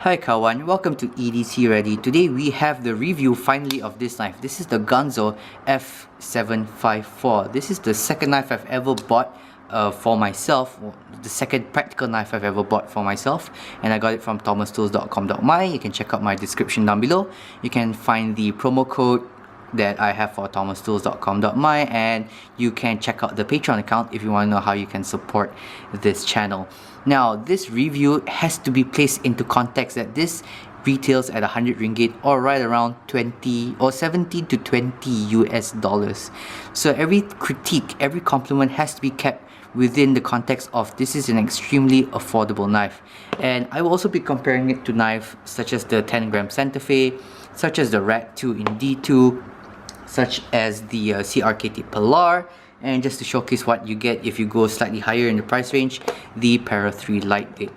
Hi kawan, welcome to EDCReady. Today we have the review finally of this knife. This is the Ganzo F754. This is the second knife I've ever bought for myself, the second practical knife I've ever bought for myself, and I got it from thomastools.com.my. You can check out my description down below. You can find the promo code that I have for thomastools.com.my, and you can check out the Patreon account if you want to know how you can support this channel. Now, this review has to be placed into context that this retails at 100 ringgit or right around 20 or 17 to 20 US dollars. So every critique, every compliment has to be kept within the context of this is an extremely affordable knife. And I will also be comparing it to knives such as the 10-gram Santa Fe, such as the Rat 2 in D2, such as the CRKT Pilar, and just to showcase what you get if you go slightly higher in the price range, the Para 3 Lightweight.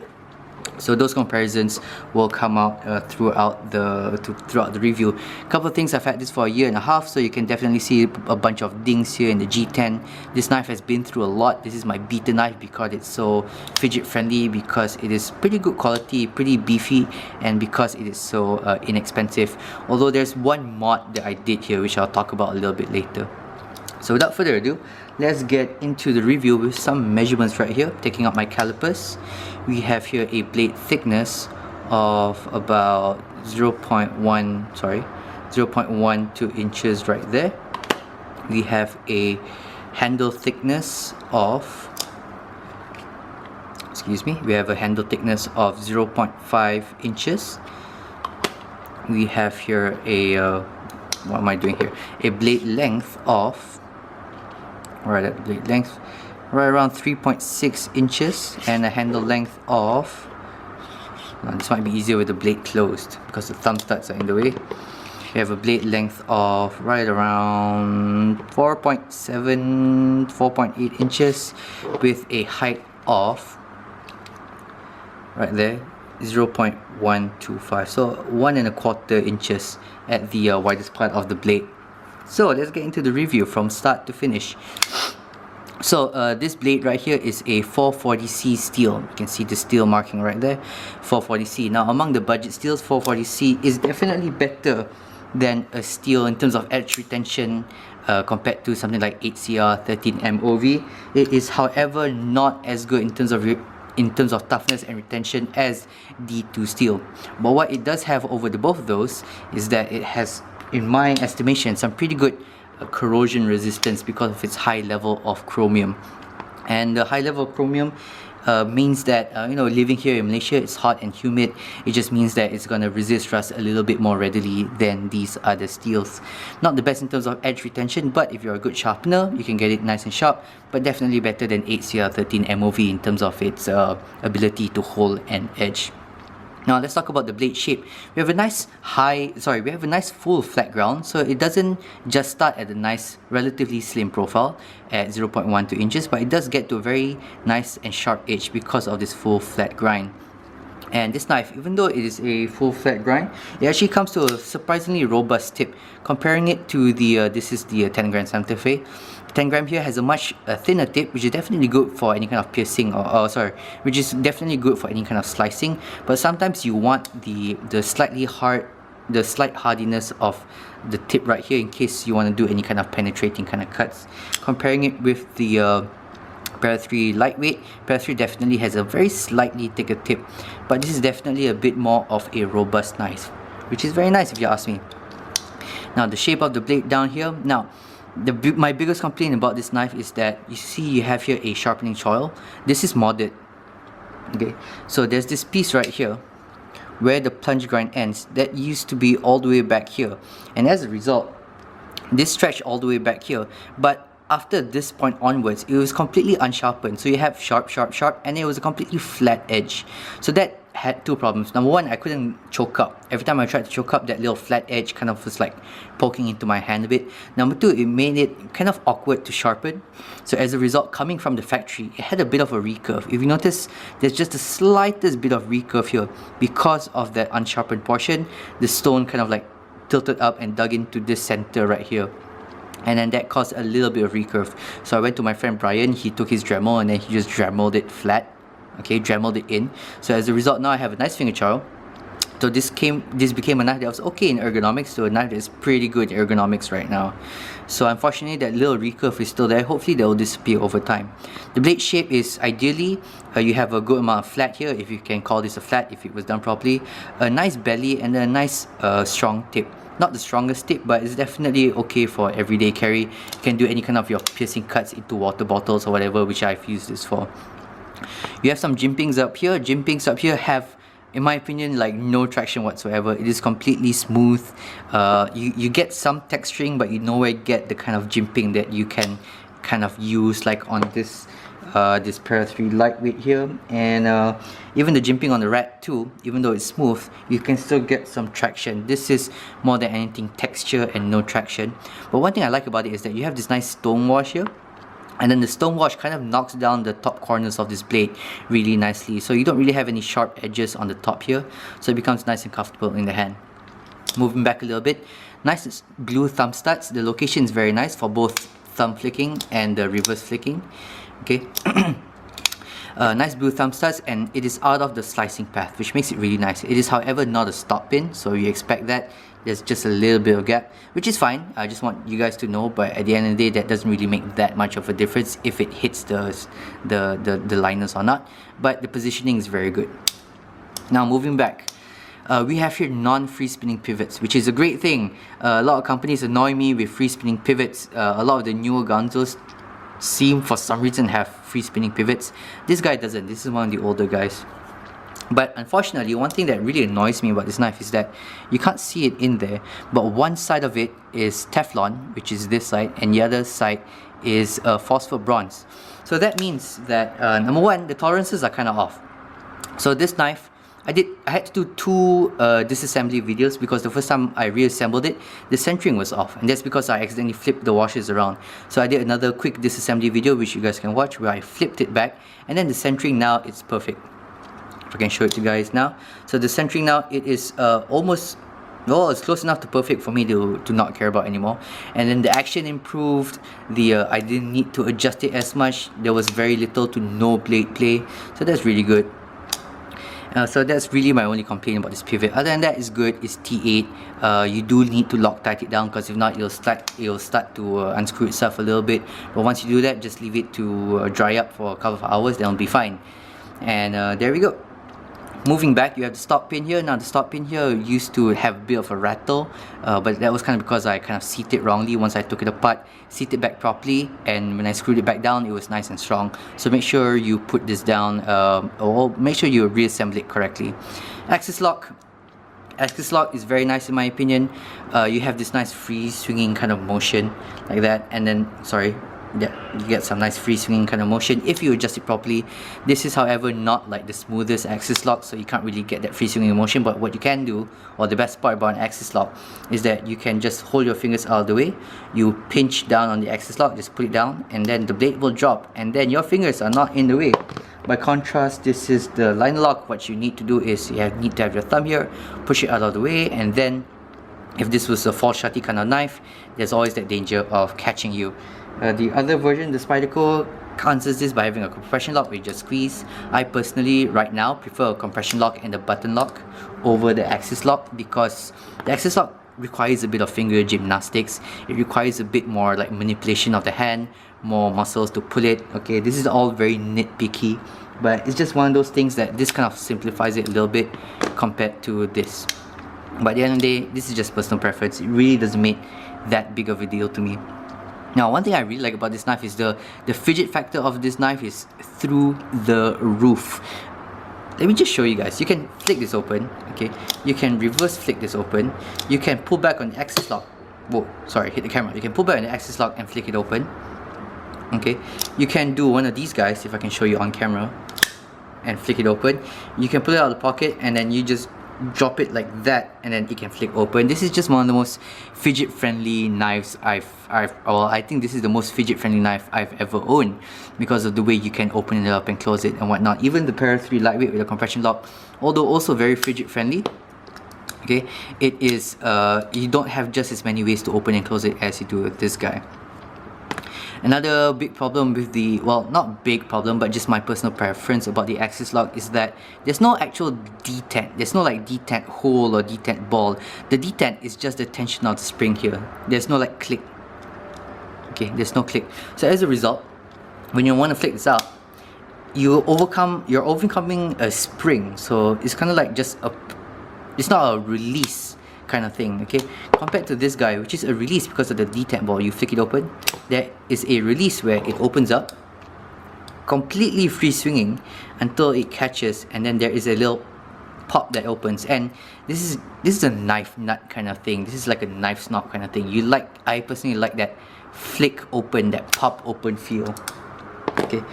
So those comparisons will come out throughout the review. A couple of things, I've had this for a year and a half, so you can definitely see a bunch of dings here in the G10. This knife has been through a lot. This is my beta knife because it's so fidget friendly, because it is pretty good quality, pretty beefy, and because it is so inexpensive. Although there's one mod that I did here which I'll talk about a little bit later. So without further ado, let's get into the review with some measurements right here. Taking out my calipers, we have here a blade thickness of about 0.12 inches right there. We have a handle thickness of, we have a handle thickness of 0.5 inches. We have here a, what am I doing here? A blade length of, right around 3.6 inches, and a handle length of, this might be easier with the blade closed because the thumb studs are in the way. We have a blade length of right around 4.8 inches with a height of right there 0.125, so 1.25 inches at the widest part of the blade. So let's get into the review from start to finish. So this blade right here is a 440C steel. You can see the steel marking right there, 440C. Now among the budget steels, 440C is definitely better than a steel in terms of edge retention compared to something like 8CR 13MOV. It is, however, not as good in terms of toughness and retention as D2 steel. But what it does have over the both of those is that it has, in my estimation, some pretty good corrosion resistance because of its high level of chromium. And the high level of chromium means that living here in Malaysia, it's hot and humid. It just means that it's going to resist rust a little bit more readily than these other steels. Not the best in terms of edge retention, but if you're a good sharpener, you can get it nice and sharp, but definitely better than 8CR 13MOV in terms of its ability to hold an edge. Now let's talk about the blade shape. We have a nice full flat ground, so it doesn't just start at a nice relatively slim profile at 0.12 inches, but it does get to a very nice and sharp edge because of this full flat grind. And this knife, even though it is a full flat grind, it actually comes to a surprisingly robust tip. Comparing it to the this is the 10-gram Santa Fe. 10 gram here has a much thinner tip, which is definitely good for any kind of piercing, which is definitely good for any kind of slicing. But sometimes you want the slight hardiness of the tip right here in case you want to do any kind of penetrating kind of cuts. Comparing it with the Para 3 Lightweight, Para 3 definitely has a very slightly thicker tip, but this is definitely a bit more of a robust knife, which is very nice if you ask me. Now the shape of the blade down here. Now my biggest complaint about this knife is that you have here a sharpening choil. This is modded. Okay, so there's this piece right here where the plunge grind ends that used to be all the way back here, and as a result this stretched all the way back here, but after this point onwards it was completely unsharpened. So you have sharp, and it was a completely flat edge. So that had two problems. Number one, I couldn't choke up. Every time I tried to choke up, that little flat edge kind of was like poking into my hand a bit. Number two, it made it kind of awkward to sharpen. So as a result, coming from the factory, it had a bit of a recurve. If you notice, there's just the slightest bit of recurve here because of that unsharpened portion. The stone kind of like tilted up and dug into this center right here, and then that caused a little bit of recurve. So I went to my friend Brian, he took his Dremel and then he just Dremeled it flat, okay, Dremeled it in. So as a result, now I have a nice finger choil, So this became a knife that was okay in ergonomics, so a knife that's pretty good in ergonomics right now. So unfortunately that little recurve is still there. Hopefully that will disappear over time. The blade shape is ideally, you have a good amount of flat here, if you can call this a flat if it was done properly. A nice belly and a nice strong tip. Not the strongest tip, but it's definitely okay for everyday carry. You can do any kind of your piercing cuts into water bottles or whatever, which I've used this for. You have some jimpings up here. Jimpings up here have, in my opinion, like no traction whatsoever. It is completely smooth. You get some texturing, but you nowhere get the kind of jimping that you can kind of use like on this this Para 3 lightweight here, and even the jimping on the rat too, even though it's smooth, you can still get some traction. This is more than anything texture and no traction. But one thing I like about it is that you have this nice stone wash here, and then the stone wash kind of knocks down the top corners of this blade really nicely, so you don't really have any sharp edges on the top here, so it becomes nice and comfortable in the hand. Moving back a little bit, nice blue thumb studs. The location is very nice for both thumb flicking and the reverse flicking. Okay. Nice blue thumb studs, and it is out of the slicing path, which makes it really nice. It is however not a stop pin, so you expect that there's just a little bit of gap, which is fine. I just want you guys to know, but at the end of the day that doesn't really make that much of a difference if it hits the liners or not, but the positioning is very good. Now moving back, we have here non-free spinning pivots, which is a great thing. A lot of companies annoy me with free spinning pivots. A lot of the newer Ganzos seem for some reason have free spinning pivots. This guy doesn't. This is one of the older guys. But unfortunately, one thing that really annoys me about this knife is that you can't see it in there, but one side of it is Teflon, which is this side, and the other side is phosphor bronze. So that means that number one, the tolerances are kind of off. So this knife, I had to do two disassembly videos, because the first time I reassembled it, the centering was off, and that's because I accidentally flipped the washers around. So I did another quick disassembly video, which you guys can watch, where I flipped it back, and then the centering now it's perfect. If I can show it to you guys now. So the centering now, it is almost, well, it's close enough to perfect for me to not care about anymore. And then the action improved. I didn't need to adjust it as much. There was very little to no blade play, so that's really good. So that's really my only complaint about this pivot. Other than that, it's good. It's T8. You do need to Loctite it down, because if not, it'll start to unscrew itself a little bit. But once you do that, just leave it to dry up for a couple of hours, then it'll be fine. And there we go. Moving back, you have the stop pin here. Now the stop pin here used to have a bit of a rattle, but that was kind of because I kind of seated wrongly. Once I took it apart, seated back properly, and when I screwed it back down, it was nice and strong. So make sure you put this down, or make sure you reassemble it correctly. Axis lock. Axis lock is very nice in my opinion. You have this nice free swinging kind of motion like that, and then, sorry, yeah, you get some nice free swinging kind of motion if you adjust it properly. This is however not like the smoothest axis lock, so you can't really get that free swinging motion. But what you can do, or the best part about an axis lock, is that you can just hold your fingers out of the way, you pinch down on the axis lock, just put it down, and then the blade will drop, and then your fingers are not in the way. By contrast, this is the liner lock. What you need to do is you need to have your thumb here, push it out of the way, and then if this was a fall shutty kind of knife, there's always that danger of catching you. The other version, the Spyderco, answers this by having a compression lock where you just squeeze. I personally, right now, prefer a compression lock and a button lock over the axis lock, because the axis lock requires a bit of finger gymnastics. It requires a bit more like manipulation of the hand, more muscles to pull it. Okay, this is all very nitpicky, but it's just one of those things that this kind of simplifies it a little bit compared to this. But at the end of the day, this is just personal preference. It really doesn't make that big of a deal to me. Now, one thing I really like about this knife is the fidget factor of this knife is through the roof. Let me just show you guys. You can flick this open, okay? You can reverse flick this open. You can pull back on the axis lock. Whoa, sorry, hit the camera. You can pull back on the axis lock and flick it open. Okay, you can do one of these guys, if I can show you on camera, and flick it open. You can pull it out of the pocket, and then you just drop it like that, and then it can flick open. This is just one of the most fidget friendly knives I think this is the most fidget friendly knife I've ever owned, because of the way you can open it up and close it and whatnot. Even the Para 3 lightweight with a compression lock, although also very fidget friendly, okay, it is you don't have just as many ways to open and close it as you do with this guy. Another big problem with the, well, not big problem, but just my personal preference about the axis lock is that there's no actual detent. There's no like detent hole or detent ball. The detent is just the tension of the spring here. There's no like click. Okay, there's no click. So as a result, when you want to flick this out, you're overcoming a spring. So it's kind of like just it's not a release kind of thing, okay? Compared to this guy, which is a release because of the detent ball. You flick it open, there is a release where it opens up, completely free swinging until it catches, and then there is a little pop that opens. And this is a knife nut kind of thing. This is like a knife snob kind of thing. I personally like that flick open, that pop open feel. Okay,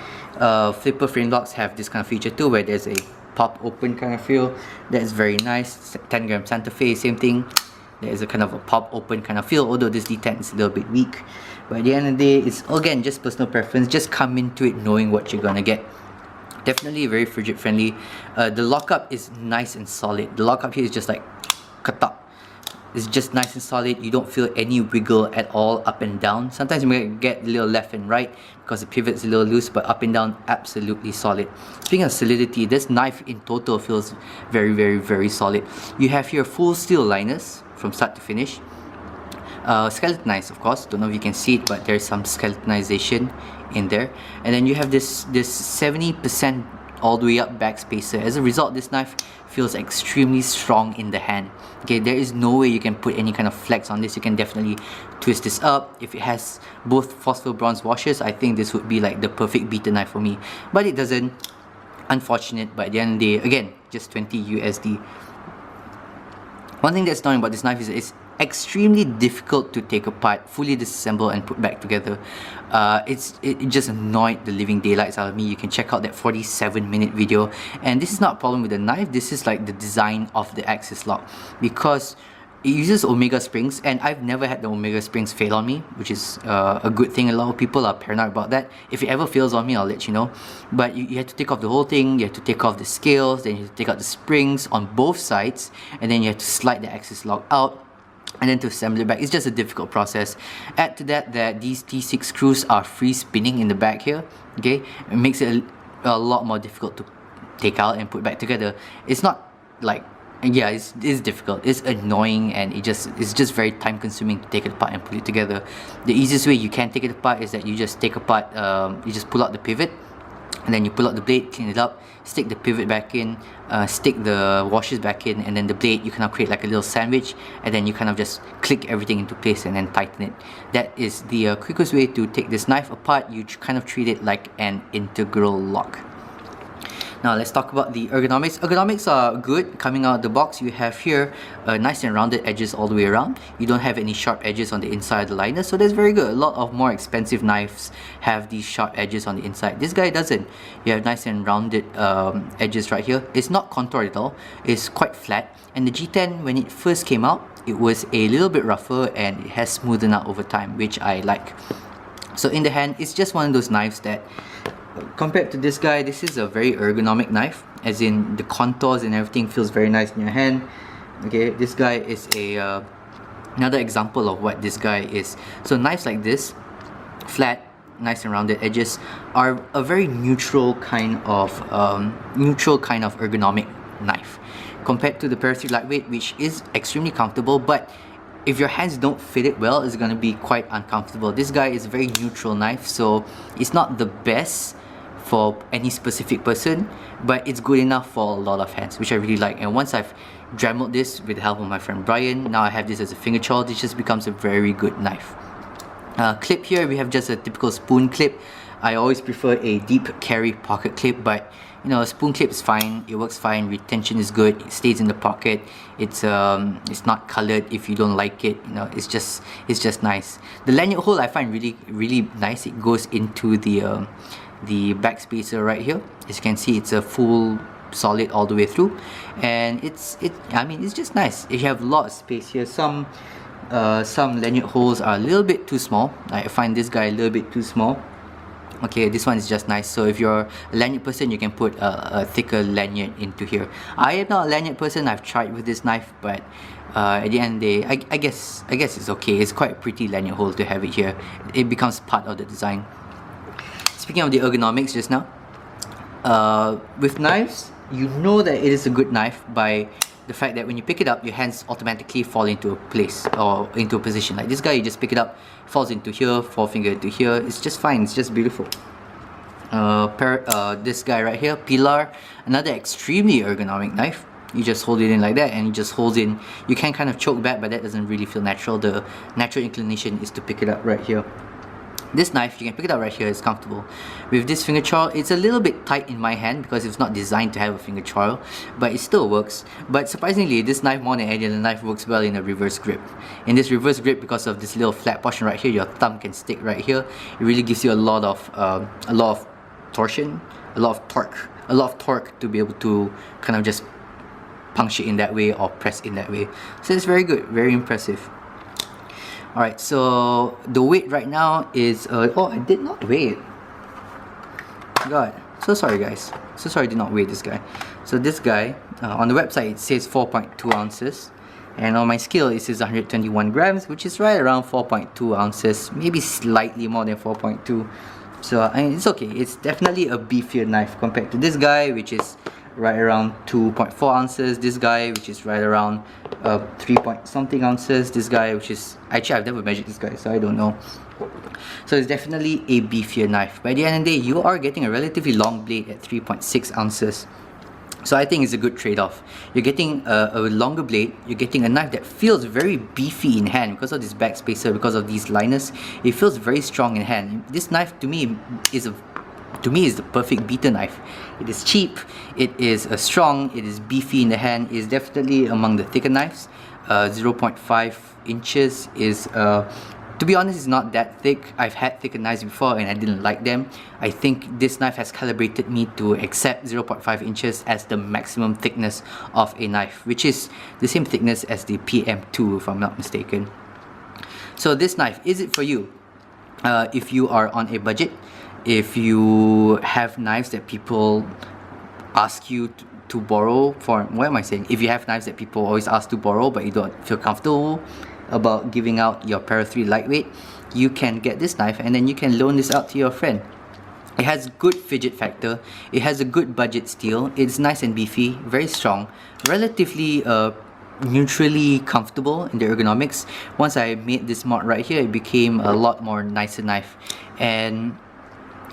flipper frame locks have this kind of feature too, where there's a pop open kind of feel. That is very nice. 10 gram Santa Fe, same thing. There is a kind of a pop open kind of feel, although this detent is a little bit weak. But at the end of the day, it's again just personal preference. Just come into it knowing what you're gonna get. Definitely very frigid friendly. The lockup is nice and solid. The lockup here is just like katak. It's just nice and solid. You don't feel any wiggle at all up and down. Sometimes you might get a little left and right because the pivot's a little loose, but up and down, absolutely solid. Speaking of solidity, this knife in total feels very, very, very solid. You have here full steel liners from start to finish. Skeletonized, of course. Don't know if you can see it, but there's some skeletonization in there. And then you have this 70% all the way up back spacer. As a result, this knife feels extremely strong in the hand. Okay, there is no way you can put any kind of flex on this. You can definitely twist this up. If it has both phosphor bronze washers, I think this would be like the perfect beater knife for me, but it doesn't. Unfortunate. But at the end of the day, again, just 20 USD. One thing that's annoying about this knife is it's extremely difficult to take apart, fully disassemble and put back together. It just annoyed the living daylights out of me. You can check out that 47-minute video, and this is not a problem with the knife. This is like the design of the axis lock, because it uses Omega springs, and I've never had the Omega springs fail on me, which is a good thing. A lot of people are paranoid about that. If it ever fails on me, I'll let you know. But you have to take off the whole thing. You have to take off the scales, then you have to take out the springs on both sides, and then you have to slide the axis lock out, and then to assemble it back. It's just a difficult process. Add to that these T6 screws are free spinning in the back here. Okay, it makes it a lot more difficult to take out and put back together. It's not like, yeah, it's difficult, it's annoying, and it's just very time consuming to take it apart and put it together. The easiest way you can take it apart is that you just take apart, you just pull out the pivot, and then you pull out the blade, clean it up, stick the pivot back in, stick the washers back in, and then the blade, you kind of create like a little sandwich, and then you kind of just click everything into place and then tighten it. That is the quickest way to take this knife apart. You kind of treat it like an integral lock. Now let's talk about the ergonomics. Ergonomics are good. Coming out of the box, you have here nice and rounded edges all the way around. You don't have any sharp edges on the inside of the liner, so that's very good. A lot of more expensive knives have these sharp edges on the inside. This guy doesn't. You have nice and rounded edges right here. It's not contoured at all. It's quite flat. And the G10, when it first came out, it was a little bit rougher, and it has smoothened out over time, which I like. So in the hand, it's just one of those knives that, compared to this guy, this is a very ergonomic knife, as in the contours and everything feels very nice in your hand. Okay, this guy is another example of what this guy is. So knives like this, flat, nice and rounded edges, are a very neutral kind of ergonomic knife, compared to the Parasite Lightweight, which is extremely comfortable, but if your hands don't fit it well, it's gonna be quite uncomfortable. This guy is a very neutral knife, so it's not the best for any specific person, but it's good enough for a lot of hands, which I really like. And once I've dremeled this with the help of my friend Brian, now I have this as a finger choil. This just becomes a very good knife. Clip here, we have just a typical spoon clip. I always prefer a deep carry pocket clip, but you know, a spoon clip is fine. It works fine. Retention is good. It stays in the pocket. It's not colored if you don't like it. You know, it's just nice. The lanyard hole I find really nice. It goes into the back spacer right here. As you can see, it's a full solid all the way through, and I mean, it's just nice. You have a lot of space here. Some lanyard holes are a little bit too small. I find this guy a little bit too small. Okay, this one is just nice. So if you're a lanyard person, you can put a thicker lanyard into here. I am not a lanyard person. I've tried with this knife, but at the end of the day, I guess it's okay. It's quite a pretty lanyard hole to have it here. It becomes part of the design. Speaking of the ergonomics just now, with knives, you know that it is a good knife by the fact that when you pick it up, your hands automatically fall into a place or into a position. Like this guy, you just pick it up, falls into here, forefinger into here. It's just fine. It's just beautiful. This guy right here, Pilar, another extremely ergonomic knife. You just hold it in like that, and it just holds in. You can kind of choke back, but that doesn't really feel natural. The natural inclination is to pick it up right here. This knife, you can pick it up right here, it's comfortable. With this finger choil, it's a little bit tight in my hand because it's not designed to have a finger choil, but it still works. But surprisingly, this knife, more than any other knife, works well in a reverse grip. In this reverse grip, because of this little flat portion right here, your thumb can stick right here. It really gives you a lot of torsion, a lot of torque to be able to kind of just punch it in that way or press in that way. So it's very good, very impressive. Alright, so the weight right now is oh, I did not weigh it. God, so sorry guys. So sorry I did not weigh this guy. So this guy, on the website it says 4.2 ounces. And on my scale it says 121 grams, which is right around 4.2 ounces. Maybe slightly more than 4.2. So I mean, it's okay. It's definitely a beefier knife compared to this guy, which is right around 2.4 ounces. This guy, which is right around 3 point something ounces. This guy, which is, actually I've never measured this guy, so I don't know. So it's definitely a beefier knife. By the end of the day, you are getting a relatively long blade at 3.6 ounces. So I think it's a good trade-off. You're getting a longer blade, you're getting a knife that feels very beefy in hand because of this back spacer, because of these liners. It feels very strong in hand. This knife to me is the perfect beater knife. It is cheap, it is strong, it is beefy in the hand. It is definitely among the thicker knives. 0.5 inches is to be honest, it's not that thick. I've had thicker knives before and I didn't like them. I think this knife has calibrated me to accept 0.5 inches as the maximum thickness of a knife, which is the same thickness as the PM2 if I'm not mistaken. So this knife, is it for you? If you are on a budget, if you have knives that people ask you to borrow for, what am I saying? If you have knives that people always ask to borrow but you don't feel comfortable about giving out your Para 3 lightweight, you can get this knife and then you can loan this out to your friend. It has good fidget factor, it has a good budget steel, it's nice and beefy, very strong, relatively neutrally comfortable in the ergonomics. Once I made this mod right here, it became a lot more nicer knife. And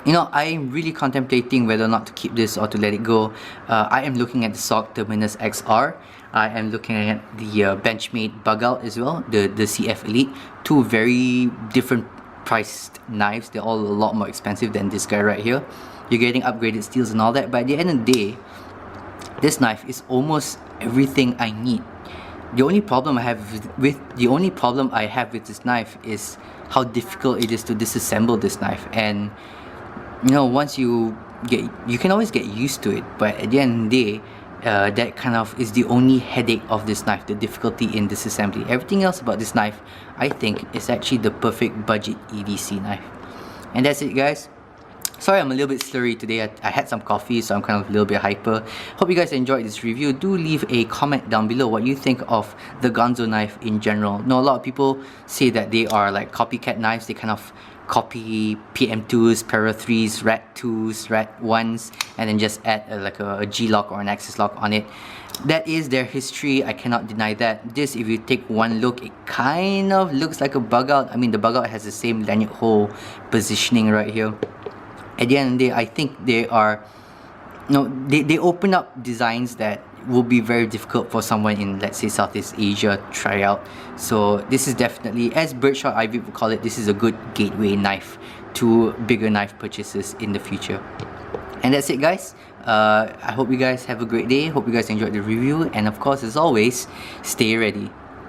you know, I'm really contemplating whether or not to keep this or to let it go. I am looking at the SOG Terminus XR. I am looking at the Benchmade Bug Out as well, the CF Elite. Two very different priced knives. They're all a lot more expensive than this guy right here. You're getting upgraded steels and all that, but at the end of the day, this knife is almost everything I need. The only problem I have with this knife is how difficult it is to disassemble this knife. And you know, once you can always get used to it, but at the end of the day, that kind of is the only headache of this knife, the difficulty in disassembly. Everything else about this knife, I think, is actually the perfect budget EDC knife. And that's it, guys. Sorry I'm a little bit slurry today. I had some coffee, so I'm kind of a little bit hyper. Hope you guys enjoyed this review. Do leave a comment down below what you think of the Ganzo knife in general. Now, a lot of people say that they are like copycat knives. They kind of copy PM2s, Para 3s, Rat 2s, Rat 1s, and then just add like a G-lock or an axis lock on it. That is their history, I cannot deny that. This, if you take one look, it kind of looks like a bug out. I mean, the bug out has the same lanyard hole positioning right here. At the end of the day, I think they are, they open up designs that will be very difficult for someone in, let's say, Southeast Asia to try out. So this is definitely, as Birdshot Ivy would call it, this is a good gateway knife to bigger knife purchases in the future. And that's it, guys. I hope you guys have a great day. Hope you guys enjoyed the review, and of course, as always, stay ready.